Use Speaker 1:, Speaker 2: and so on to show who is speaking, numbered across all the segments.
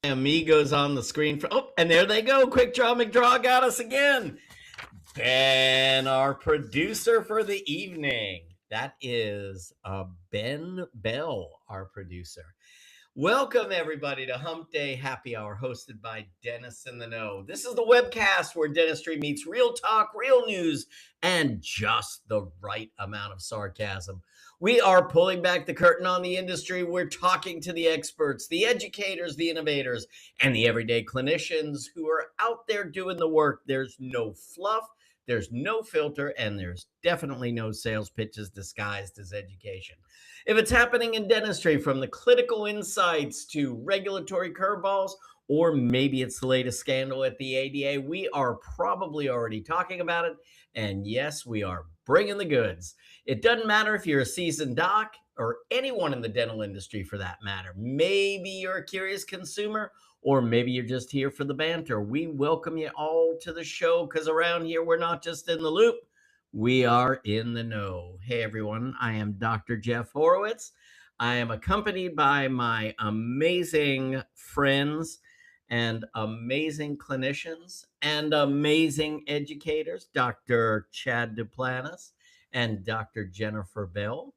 Speaker 1: Amigos on the screen. And there they go. Quick Draw McDraw got us again. Ben, our producer for the evening. That is Ben Bell, our producer. Welcome, everybody, to Humpday Happy Hour, hosted by Dennis in the Know. This is the webcast where dentistry meets real talk, real news, and just the right amount of sarcasm. We are pulling back the curtain on the industry. We're talking to the experts, the educators, the innovators, and the everyday clinicians who are out there doing the work. There's no fluff, there's no filter, and there's definitely no sales pitches disguised as education. If it's happening in dentistry, from the clinical insights to regulatory curveballs, or maybe it's the latest scandal at the ADA, we are probably already talking about it. And yes, we are bringing the goods. It doesn't matter if you're a seasoned doc or anyone in the dental industry for that matter. Maybe you're a curious consumer, or maybe you're just here for the banter. We welcome you all to the show, because around here, we're not just in the loop. We are in the know. Hey, everyone. I am Dr. Jeff Horowitz. I am accompanied by my amazing friends and amazing clinicians and amazing educators, Dr. Chad Duplantis and Dr. Jennifer Bell.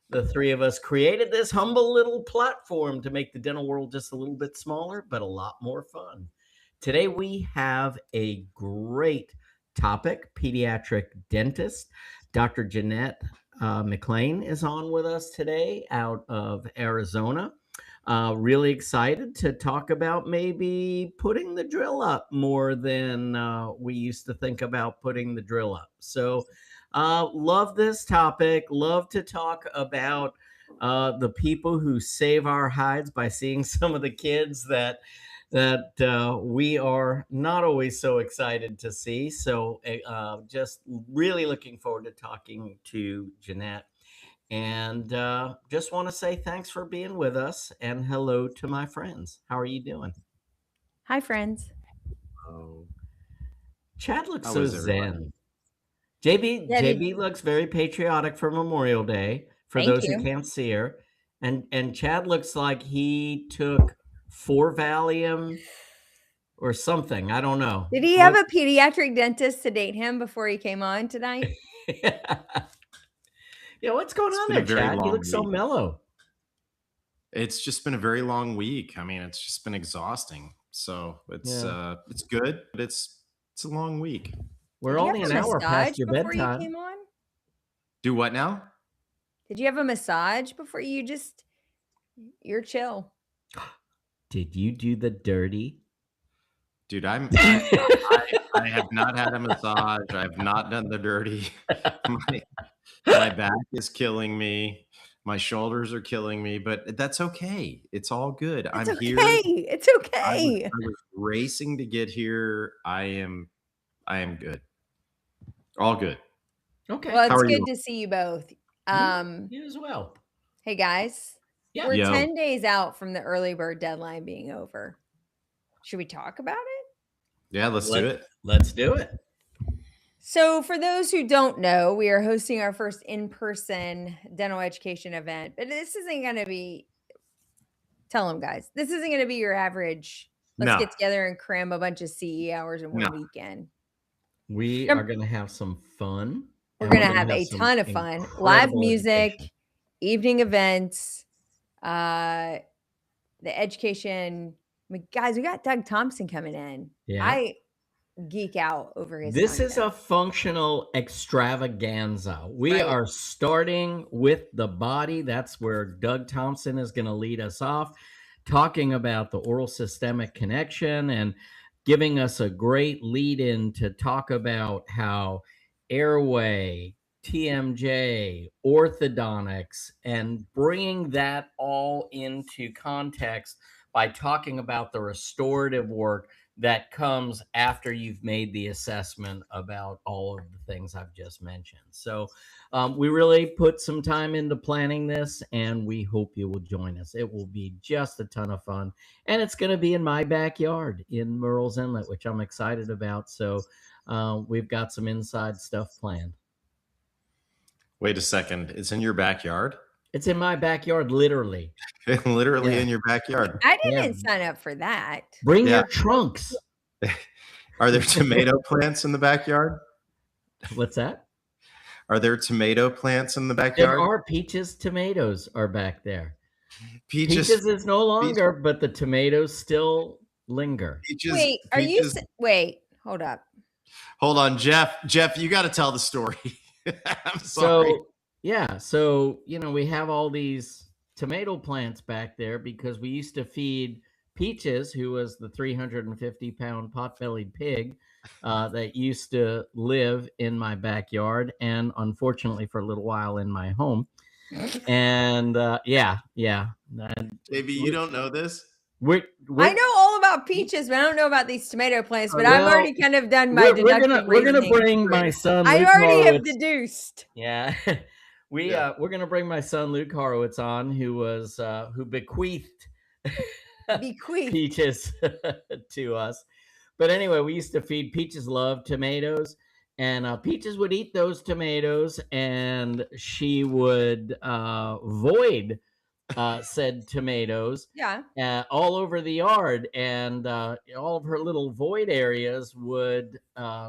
Speaker 1: The three of us created this humble little platform to make the dental world just a little bit smaller, but a lot more fun. Today, we have a great topic. Pediatric dentist Dr. Jeanette MacLean is on with us today out of Arizona. Really excited to talk about maybe putting the drill up more than we used to think about putting the drill up. So love this topic. Love to talk about the people who save our hides by seeing some of the kids that we are not always so excited to see. So just really looking forward to talking to Jeanette. And just want to say thanks for being with us, and hello to my friends. How are you doing?
Speaker 2: Hi, friends.
Speaker 1: Oh, Chad looks
Speaker 3: How
Speaker 1: so
Speaker 3: is everybody?
Speaker 1: zen. JB
Speaker 2: Yeah,
Speaker 1: JB looks very patriotic for Memorial Day, for
Speaker 2: Thank
Speaker 1: those who
Speaker 2: you.
Speaker 1: can't see her. And Chad looks like he took 4 Valium or something. I don't know.
Speaker 2: Did he have a pediatric dentist sedate him before he came on tonight?
Speaker 1: Yeah, what's going
Speaker 3: It's
Speaker 1: on
Speaker 3: been a
Speaker 1: there,
Speaker 3: very
Speaker 1: Chad? You
Speaker 3: long
Speaker 1: look so
Speaker 3: week.
Speaker 1: mellow.
Speaker 3: It's just been a very long week. I mean, it's just been exhausting. So it's good, but it's a long week.
Speaker 1: We're
Speaker 2: Did you
Speaker 1: only
Speaker 2: have
Speaker 1: an
Speaker 2: a
Speaker 1: hour past
Speaker 2: massage
Speaker 1: your
Speaker 2: before you
Speaker 1: bedtime.
Speaker 2: came on?
Speaker 3: Do what now?
Speaker 2: Did you have a massage before you're chill?
Speaker 1: Did you do the dirty?
Speaker 3: Dude, I have not had a massage. I've not done the dirty. My back is killing me. My shoulders are killing me, but that's okay. It's all good. I'm
Speaker 2: okay.
Speaker 3: here.
Speaker 2: It's okay.
Speaker 3: I was racing to get here. I am good. All good.
Speaker 1: Okay.
Speaker 2: Well,
Speaker 3: How
Speaker 2: it's
Speaker 3: are you?
Speaker 2: good to see you both.
Speaker 1: You as well.
Speaker 2: Hey guys,
Speaker 1: Yeah.
Speaker 2: we're
Speaker 3: Yo.
Speaker 2: 10 days out from the early bird deadline being over. Should we talk about it?
Speaker 3: Yeah, let's do it.
Speaker 1: Let's do it.
Speaker 2: So, for those who don't know, we are hosting our first in-person dental education event, but this isn't going to be, tell them guys, this isn't going to be your average, let's
Speaker 3: No.
Speaker 2: get together and cram a bunch of CE hours in one
Speaker 3: No.
Speaker 2: weekend.
Speaker 1: We
Speaker 2: Yep.
Speaker 1: are going to have some fun.
Speaker 2: We're
Speaker 1: and
Speaker 2: going to
Speaker 1: gonna
Speaker 2: have a
Speaker 1: some
Speaker 2: ton of fun,
Speaker 1: incredible
Speaker 2: live music,
Speaker 1: education.
Speaker 2: evening events, the education. I mean, guys, we got Doug Thompson coming in.
Speaker 1: Yeah.
Speaker 2: I geek out over his
Speaker 1: This is
Speaker 2: content.
Speaker 1: a functional extravaganza. We
Speaker 2: Right.
Speaker 1: are starting with the body. That's where Doug Thompson is going to lead us off, talking about the oral systemic connection and giving us a great lead in to talk about how airway, TMJ, orthodontics, and bringing that all into context by talking about the restorative work that comes after you've made the assessment about all of the things I've just mentioned. So we really put some time into planning this, and we hope you will join us. It will be just a ton of fun, and it's going to be in my backyard in Murrells Inlet, which I'm excited about. So we've got some inside stuff planned.
Speaker 3: Wait a second. It's in your backyard?
Speaker 1: It's in my backyard, literally.
Speaker 3: Literally
Speaker 1: Yeah.
Speaker 3: in your backyard.
Speaker 2: I
Speaker 1: Yeah.
Speaker 2: didn't sign up for that.
Speaker 1: Bring
Speaker 3: Yeah.
Speaker 1: your trunks.
Speaker 3: Are there tomato plants in the backyard?
Speaker 1: What's that?
Speaker 3: Are there tomato plants in the
Speaker 1: There
Speaker 3: backyard?
Speaker 1: are peaches. Tomatoes are back there.
Speaker 3: Peaches.
Speaker 1: Peaches is no longer, but the tomatoes still linger.
Speaker 3: Peaches.
Speaker 2: Wait, are you?
Speaker 3: Peaches.
Speaker 2: Wait, hold up.
Speaker 3: Hold on, Jeff. Jeff, you got to tell the story. I'm sorry.
Speaker 1: So yeah, so we have all these tomato plants back there because we used to feed Peaches, who was the 350-pound pot-bellied pig that used to live in my backyard, and unfortunately for a little while in my home. And yeah.
Speaker 3: Maybe you don't know this.
Speaker 2: I know all about peaches, but I don't know about these tomato plants. But I've
Speaker 1: well,
Speaker 2: already kind of done my deductive
Speaker 1: we're gonna
Speaker 2: reasoning.
Speaker 1: bring my son.
Speaker 2: I
Speaker 1: Luke
Speaker 2: already have
Speaker 1: Horowitz.
Speaker 2: deduced.
Speaker 1: Yeah, we're gonna bring my son Luke Horowitz on, who bequeathed Peaches to us. But anyway, we used to feed Peaches. Loved tomatoes, and Peaches would eat those tomatoes, and she would void said tomatoes all over the yard, and all of her little void areas would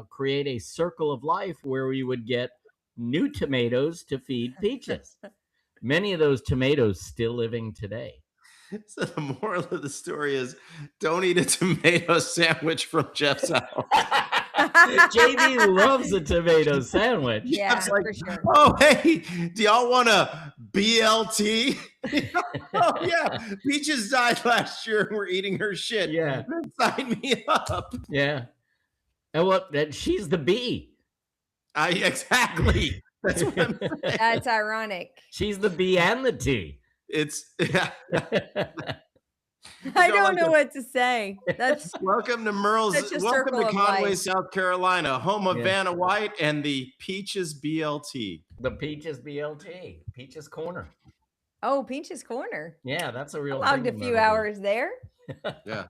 Speaker 1: create a circle of life where we would get new tomatoes to feed Peaches. Many of those tomatoes still living today.
Speaker 3: So the moral of the story is, don't eat a tomato sandwich from Jeff's house.
Speaker 1: JB loves a tomato sandwich.
Speaker 2: Yeah,
Speaker 3: like,
Speaker 2: for sure.
Speaker 3: Oh, hey, do y'all want a BLT? Oh, yeah. Peaches died last year and we're eating her shit.
Speaker 1: Yeah.
Speaker 3: Sign me up.
Speaker 1: Yeah. And she's the B.
Speaker 3: Exactly. That's what I'm saying.
Speaker 2: That's ironic.
Speaker 1: She's the B and the T.
Speaker 3: It's
Speaker 2: I don't know what to say. That's
Speaker 3: welcome to Merle's. Welcome to Conway, South Carolina, home of Vanna White and the Peaches BLT.
Speaker 1: The Peaches BLT, Peaches Corner.
Speaker 2: Oh, Peaches Corner.
Speaker 1: Yeah, that's a real.
Speaker 2: Logged a few hours there.
Speaker 3: Yeah.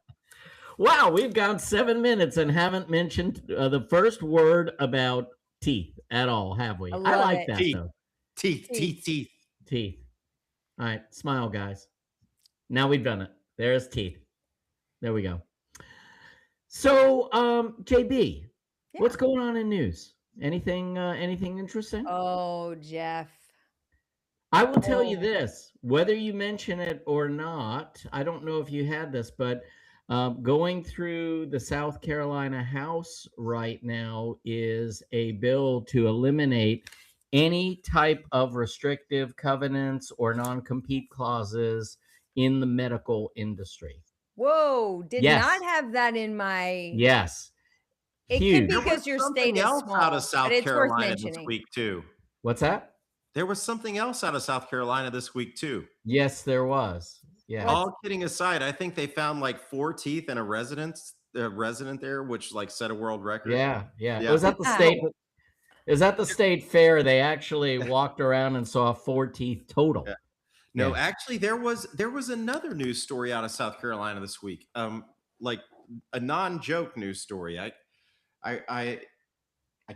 Speaker 1: Wow, we've gone 7 minutes and haven't mentioned the first word about teeth at all, have we? I like that though.
Speaker 3: Teeth.
Speaker 1: All right, smile, guys. Now we've done it. There's teeth. There we go. So, JB, what's going on in news? Anything interesting?
Speaker 2: Oh, Jeff.
Speaker 1: I will tell you this, whether you mention it or not, I don't know if you had this, but going through the South Carolina House right now is a bill to eliminate any type of restrictive covenants or non-compete clauses in the medical industry.
Speaker 2: Whoa, did not have that in my...
Speaker 1: Yes.
Speaker 2: It
Speaker 1: Huge.
Speaker 2: could be because your state is small,
Speaker 3: out of South
Speaker 2: but it's worth
Speaker 3: Carolina this
Speaker 2: mentioning.
Speaker 3: week too.
Speaker 1: What's that?
Speaker 3: There was something else out of South Carolina this week too.
Speaker 1: Yes, there was. Yeah.
Speaker 3: All kidding aside, I think they found like 4 teeth in a resident there, which like set a world record.
Speaker 1: Yeah. It was at the state. It was at the state fair. They actually walked around and saw 4 teeth total.
Speaker 3: Yeah. No, actually, there was another news story out of South Carolina this week. Like a non-joke news story. I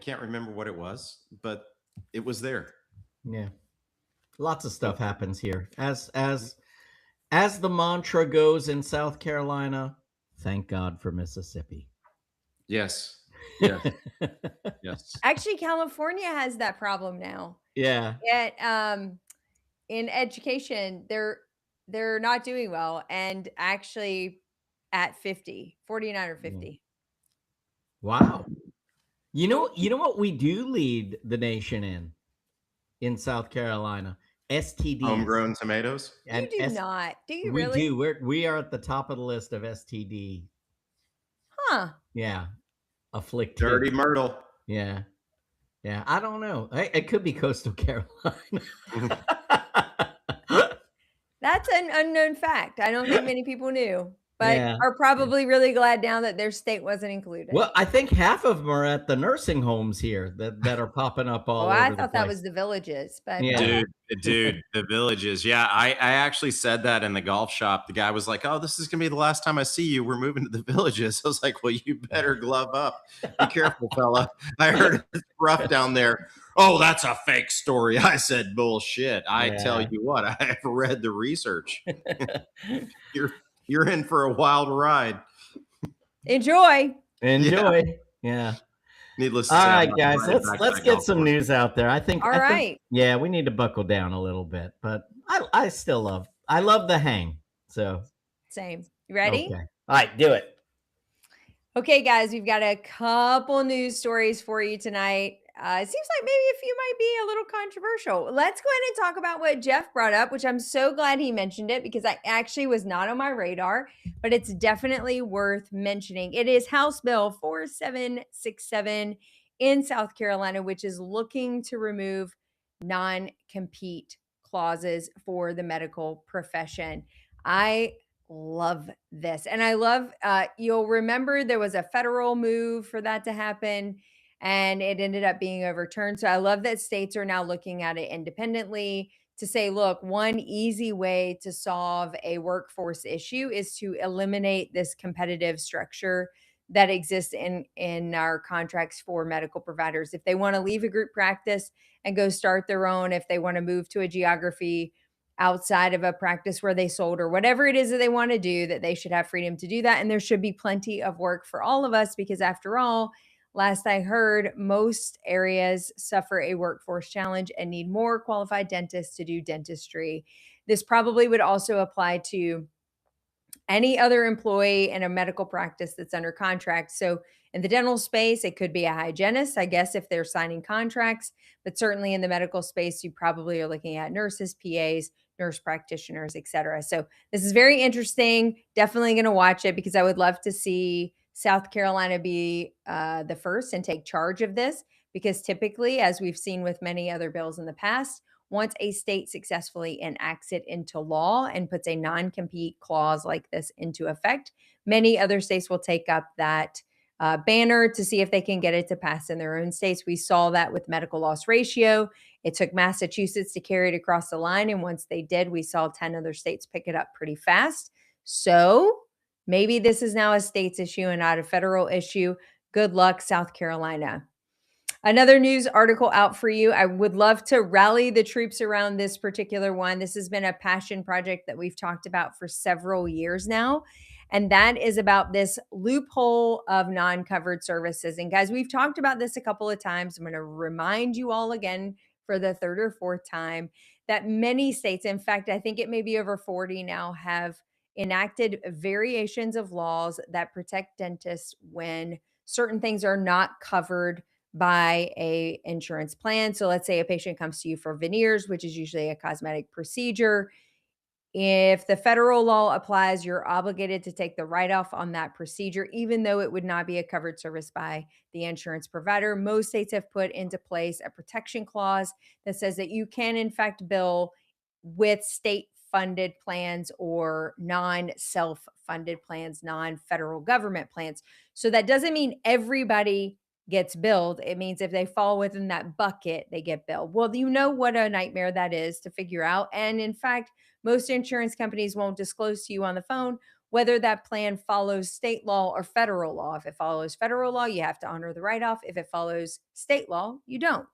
Speaker 3: can't remember what it was, but it was there.
Speaker 1: Yeah. Lots of stuff happens here. As the mantra goes in South Carolina, thank God for Mississippi.
Speaker 3: Yes. Yes.
Speaker 2: Actually, California has that problem now.
Speaker 1: Yeah.
Speaker 2: In education, they're not doing well, and actually at 49 or 50.
Speaker 1: Wow. You know what we do lead the nation in South Carolina? STDs.
Speaker 3: Homegrown tomatoes?
Speaker 2: You do not. Do you
Speaker 1: we
Speaker 2: really?
Speaker 1: We do. We are at the top of the list of STD.
Speaker 2: Huh.
Speaker 1: Yeah. Afflicted.
Speaker 3: Dirty Myrtle.
Speaker 1: Yeah. I don't know. It could be Coastal Carolina.
Speaker 2: That's an unknown fact. I don't think many people knew. but
Speaker 1: Yeah.
Speaker 2: are probably really glad now that their state wasn't included.
Speaker 1: Well, I think half of them are at the nursing homes here that are popping up all
Speaker 2: I
Speaker 1: over the
Speaker 2: thought that
Speaker 1: place.
Speaker 2: was the villages, but
Speaker 1: Yeah.
Speaker 2: okay.
Speaker 3: Dude, the villages. Yeah, I actually said that in the golf shop. The guy was like, "Oh, this is gonna be the last time I see you. We're moving to the villages." I was like, "Well, you better glove up. Be careful, fella. I heard it's rough down there." Oh, that's a fake story. I said, "Bullshit." I tell
Speaker 1: Yeah.
Speaker 3: you what, I've read the research. You're in for a wild ride.
Speaker 2: Enjoy.
Speaker 1: Enjoy. Yeah.
Speaker 3: Needless to
Speaker 1: All
Speaker 3: say, I'm
Speaker 1: right,
Speaker 3: not
Speaker 1: guys,
Speaker 3: invited back to
Speaker 1: let's
Speaker 3: that
Speaker 1: get
Speaker 3: golf
Speaker 1: some
Speaker 3: course.
Speaker 1: news out there. I think,
Speaker 2: All right.
Speaker 1: yeah, we need to buckle down a little bit, but I still love the hang. So,
Speaker 2: Same. You ready?
Speaker 1: okay. All right, do it.
Speaker 2: Okay, guys, we've got a couple news stories for you tonight. It seems like maybe a few might be a little controversial. Let's go ahead and talk about what Jeff brought up, which I'm so glad he mentioned it because I actually was not on my radar, but it's definitely worth mentioning. It is House Bill 4767 in South Carolina, which is looking to remove non-compete clauses for the medical profession. I love this. And I love, you'll remember there was a federal move for that to happen and it ended up being overturned. So I love that states are now looking at it independently to say, look, one easy way to solve a workforce issue is to eliminate this competitive structure that exists in our contracts for medical providers. If they want to leave a group practice and go start their own, if they want to move to a geography outside of a practice where they sold or whatever it is that they want to do, that they should have freedom to do that. And there should be plenty of work for all of us because after all, last I heard, most areas suffer a workforce challenge and need more qualified dentists to do dentistry. This probably would also apply to any other employee in a medical practice that's under contract. So in the dental space, it could be a hygienist, I guess, if they're signing contracts, but certainly in the medical space, you probably are looking at nurses, PAs, nurse practitioners, et cetera. So this is very interesting. Definitely going to watch it because I would love to see South Carolina be the first and take charge of this because typically, as we've seen with many other bills in the past, once a state successfully enacts it into law and puts a non-compete clause like this into effect, many other states will take up that banner to see if they can get it to pass in their own states. We saw that with medical loss ratio. It took Massachusetts to carry it across the line. And once they did, we saw 10 other states pick it up pretty fast. So maybe this is now a state's issue and not a federal issue. Good luck, South Carolina. Another news article out for you. I would love to rally the troops around this particular one. This has been a passion project that we've talked about for several years now. And that is about this loophole of non-covered services. And guys, we've talked about this a couple of times. I'm going to remind you all again for the third or fourth time that many states, in fact, I think it may be over 40 now, have enacted variations of laws that protect dentists when certain things are not covered by a insurance plan. So let's say a patient comes to you for veneers, which is usually a cosmetic procedure. If the federal law applies, you're obligated to take the write-off on that procedure, even though it would not be a covered service by the insurance provider. Most states have put into place a protection clause that says that you can, in fact, bill with state-funded plans or non-self-funded plans, non-federal government plans. So that doesn't mean everybody gets billed. It means if they fall within that bucket, they get billed. Well, you know what a nightmare that is to figure out. And in fact, most insurance companies won't disclose to you on the phone whether that plan follows state law or federal law. If it follows federal law, you have to honor the write-off. If it follows state law, you don't.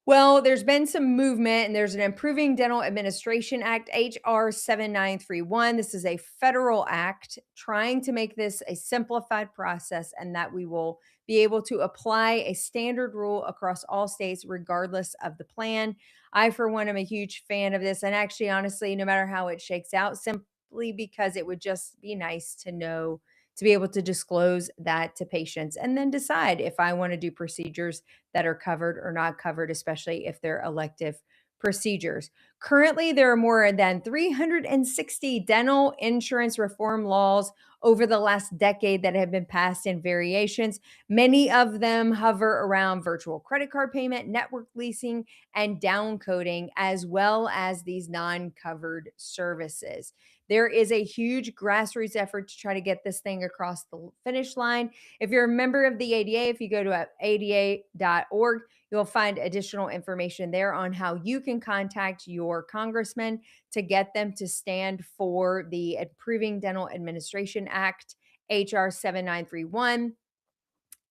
Speaker 2: Well, there's been some movement and there's an Improving Dental Administration Act, HR 7931. This is a federal act trying to make this a simplified process and that we will be able to apply a standard rule across all states, regardless of the plan. I, for one, am a huge fan of this. And actually, honestly, no matter how it shakes out, simply because it would just be nice to know, to be able to disclose that to patients and then decide if I want to do procedures that are covered or not covered, especially if they're elective procedures. Currently, there are more than 360 dental insurance reform laws over the last decade that have been passed in variations. Many of them hover around virtual credit card payment, network leasing, and downcoding, as well as these non-covered services. There is a huge grassroots effort to try to get this thing across the finish line. If you're a member of the ADA, if you go to ada.org, you'll find additional information there on how you can contact your congressman to get them to stand for the Improving Dental Administration Act, HR 7931.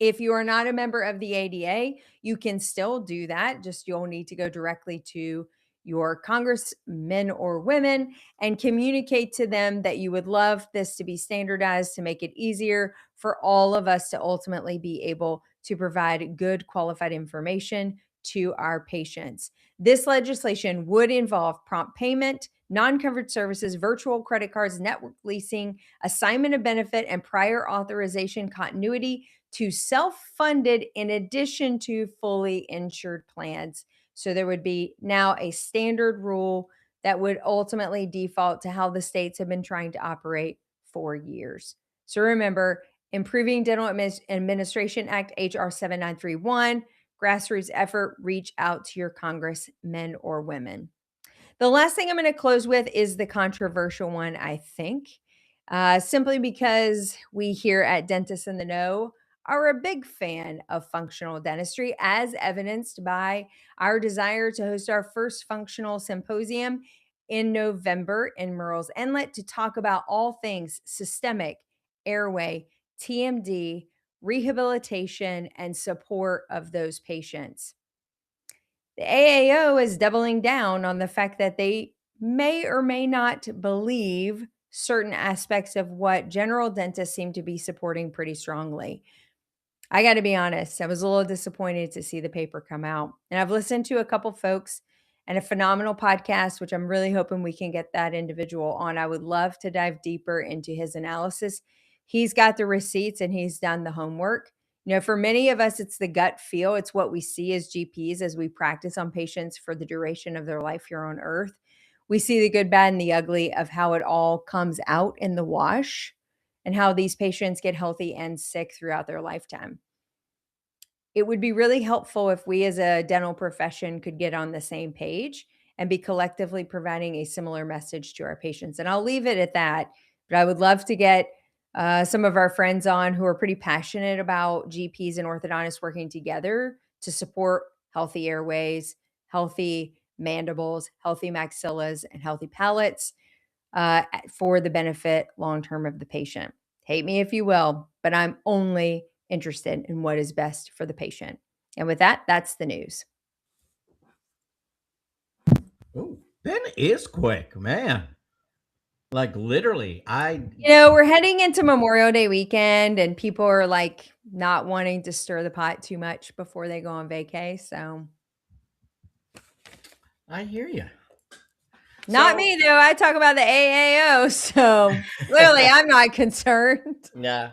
Speaker 2: If you are not a member of the ADA, you can still do that. Just you'll need to go directly to your congressmen or women and communicate to them that you would love this to be standardized to make it easier for all of us to ultimately be able to provide good qualified information to our patients. This legislation would involve prompt payment, non-covered services, virtual credit cards, network leasing, assignment of benefit, and prior authorization continuity to self-funded in addition to fully insured plans. So there would be now a standard rule that would ultimately default to how the states have been trying to operate for years. So remember, Improving Dental Administration Act, HR 7931, grassroots effort, reach out to your congressmen or women. The last thing I'm going to close with is the controversial one, I think, simply because we here at Dentists in the Know are a big fan of functional dentistry, as evidenced by our desire to host our first functional symposium in November in Murrells Inlet to talk about all things systemic, airway, TMD, rehabilitation, and support of those patients. The AAO is doubling down on the fact that they may or may not believe certain aspects of what general dentists seem to be supporting pretty strongly. I got to be honest, I was a little disappointed to see the paper come out. And I've listened to a couple folks and a phenomenal podcast, which I'm really hoping we can get that individual on. I would love to dive deeper into his analysis. He's got the receipts and he's done the homework. You know, for many of us, it's the gut feel. It's what we see as GPs as we practice on patients for the duration of their life here on earth. We see the good, bad, and the ugly of how it all comes out in the wash and how these patients get healthy and sick throughout their lifetime. It would be really helpful if we as a dental profession could get on the same page and be collectively providing a similar message to our patients. And I'll leave it at that. But I would love to get some of our friends on who are pretty passionate about GPs and orthodontists working together to support healthy airways, healthy mandibles, healthy maxillas, and healthy palates for the benefit long-term of the patient. Hate me if you will, but I'm only interested in what is best for the patient. And with that, that's the news.
Speaker 1: Oh, Ben is quick, man. Like literally,
Speaker 2: we're heading into Memorial Day weekend and people are like not wanting to stir the pot too much before they go on vacay. So
Speaker 1: I hear you.
Speaker 2: Not me though. I talk about the AAO, so clearly I'm not concerned.
Speaker 1: Yeah,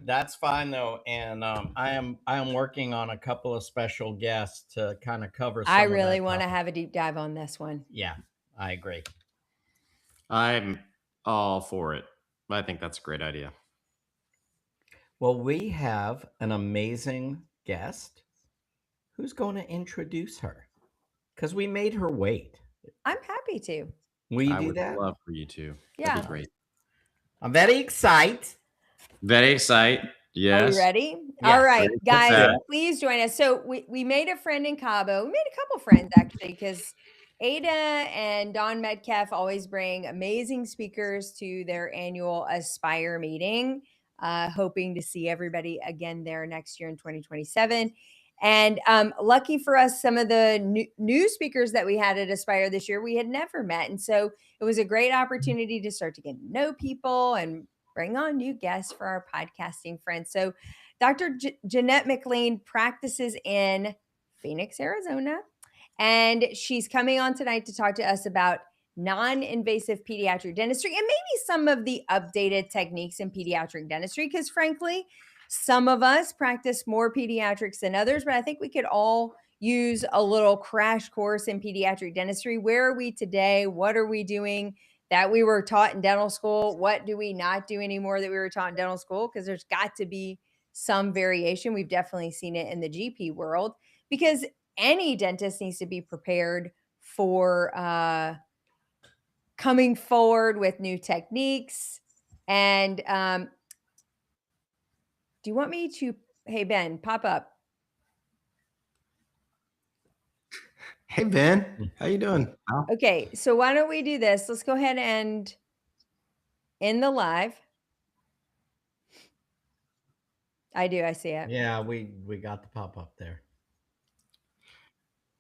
Speaker 1: that's fine though. And I am working on a couple of special guests to kind of cover.
Speaker 2: I really want to have a deep dive on this one.
Speaker 1: Yeah, I agree.
Speaker 3: I'm all for it. I think that's a great idea.
Speaker 1: Well, we have an amazing guest who's going to introduce her because we made her wait.
Speaker 2: I'm happy to.
Speaker 1: Will you
Speaker 3: I
Speaker 1: do
Speaker 3: would
Speaker 1: that?
Speaker 3: love for you to.
Speaker 2: Yeah.
Speaker 3: That'd be great.
Speaker 1: I'm very excited.
Speaker 3: Very excited. Yes.
Speaker 2: Are you ready?
Speaker 1: Yes.
Speaker 2: All right,
Speaker 3: Ready,
Speaker 2: guys,
Speaker 3: set.
Speaker 2: please join us. So we made a friend in Cabo. We made a couple friends actually because Ada and Don Metcalf always bring amazing speakers to their annual Aspire meeting, hoping to see everybody again there next year in 2027. And lucky for us, some of the new speakers that we had at Aspire this year, we had never met. And so it was a great opportunity to start to get to know people and bring on new guests for our podcasting friends. So Dr. Jeanette MacLean practices in Phoenix, Arizona, and she's coming on tonight to talk to us about non-invasive pediatric dentistry and maybe some of the updated techniques in pediatric dentistry, because frankly, some of us practice more pediatrics than others, but I think we could all use a little crash course in pediatric dentistry. Where are we today? What are we doing that we were taught in dental school? What do we not do anymore that we were taught in dental school? Because there's got to be some variation. We've definitely seen it in the GP world because any dentist needs to be prepared for coming forward with new techniques. And do you want me to, hey, Ben, pop up.
Speaker 3: Hey, Ben, how you doing?
Speaker 2: Okay, so why don't we do this? Let's go ahead and end the live. I do, I see it.
Speaker 1: Yeah, we got the pop up there.